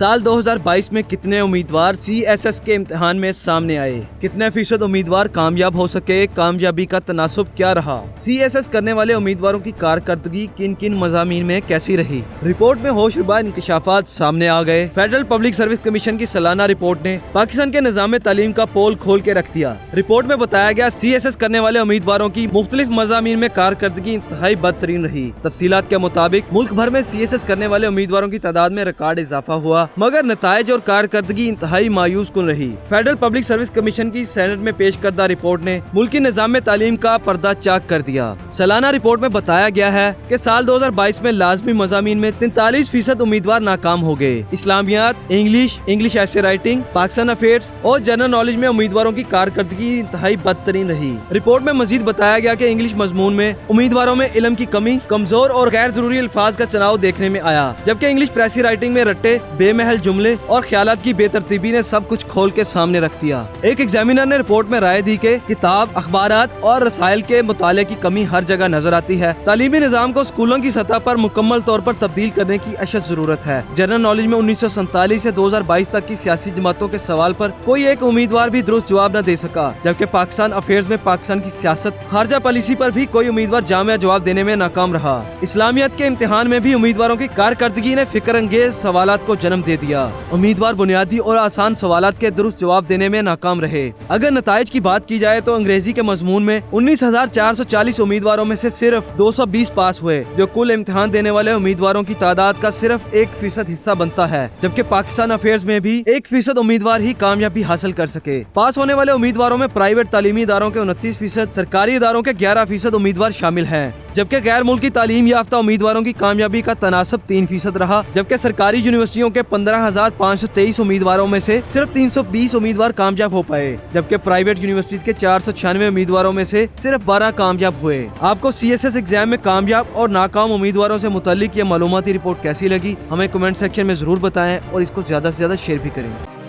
سال 2022 میں کتنے امیدوار CSS کے امتحان میں سامنے آئے؟ کتنے فیصد امیدوار کامیاب ہو سکے؟ کامیابی کا تناسب کیا رہا؟ CSS کرنے والے امیدواروں کی کارکردگی کن کن مضامین میں کیسی رہی؟ رپورٹ میں ہوشربا انکشافات سامنے آ گئے۔ فیڈرل پبلک سروس کمیشن کی سالانہ رپورٹ نے پاکستان کے نظام تعلیم کا پول کھول کے رکھ دیا۔ رپورٹ میں بتایا گیا CSS کرنے والے امیدواروں کی مختلف مضامین میں کارکردگی انتہائی بدترین رہی۔ تفصیلات کے مطابق ملک بھر میں CSS کرنے والے امیدواروں کی تعداد میں ریکارڈ اضافہ ہوا، مگر نتائج اور کارکردگی انتہائی مایوس کن رہی۔ فیڈرل پبلک سروس کمیشن کی سینٹ میں پیش کردہ رپورٹ نے ملکی نظام تعلیم کا پردہ چاک کر دیا۔ سالانہ رپورٹ میں بتایا گیا ہے کہ سال 2022 میں لازمی مضامین میں 43% امیدوار ناکام ہو گئے۔ اسلامیات، انگلش ایسے رائٹنگ، پاکستان افیئرز اور جنرل نالج میں امیدواروں کی کارکردگی انتہائی بدترین رہی۔ رپورٹ میں مزید بتایا گیا کہ انگلش مضمون میں امیدواروں میں علم کی کمی، کمزور اور غیر ضروری الفاظ کا چناؤ دیکھنے میں آیا، جبکہ انگلش پریسی رائٹنگ میں رٹے، بے محل جملے اور خیالات کی بے ترتیبی نے سب کچھ کھول کے سامنے رکھ دیا۔ ایک ایگزامینر نے رپورٹ میں رائے دی کہ کتاب، اخبارات اور رسائل کے مطالعے کی کمی ہر جگہ نظر آتی ہے۔ تعلیمی نظام کو اسکولوں کی سطح پر مکمل طور پر تبدیل کرنے کی اشد ضرورت ہے۔ جنرل نالج میں 1947 سے 2022 تک کی سیاسی جماعتوں کے سوال پر کوئی ایک امیدوار بھی درست جواب نہ دے سکا، جبکہ پاکستان افیئرز میں پاکستان کی سیاست، خارجہ پالیسی پر بھی کوئی امیدوار جامع جواب دینے میں ناکام رہا۔ اسلامیات کے امتحان میں بھی امیدواروں کی کارکردگی نے فکر انگیز سوالات کو جنم دے دیا۔ امیدوار بنیادی اور آسان سوالات کے درست جواب دینے میں ناکام رہے۔ اگر نتائج کی بات کی جائے تو انگریزی کے مضمون میں 19,440 امیدواروں میں سے صرف 220 پاس ہوئے، جو کل امتحان دینے والے امیدواروں کی تعداد کا صرف 1% حصہ بنتا ہے، جبکہ پاکستان افیئرز میں بھی 1% امیدوار ہی کامیابی حاصل کر سکے۔ پاس ہونے والے امیدواروں میں پرائیویٹ تعلیمی اداروں کے 29%، سرکاری اداروں کے 11% امیدوار شامل ہیں، جبکہ غیر ملکی تعلیم یافتہ امیدواروں کی کامیابی کا تناسب 3% رہا، جبکہ سرکاری یونیورسٹیوں کے 15,523 امیدواروں میں سے صرف 320 امیدوار کامیاب ہو پائے، جبکہ پرائیویٹ یونیورسٹیز کے 496 امیدواروں میں سے صرف 12 کامیاب ہوئے۔ آپ کو CSS ایگزام میں کامیاب اور ناکام امیدواروں سے متعلق یہ معلوماتی رپورٹ کیسی لگی؟ ہمیں کمنٹ سیکشن میں ضرور بتائیں اور اس کو زیادہ سے زیادہ شیئر بھی کریں۔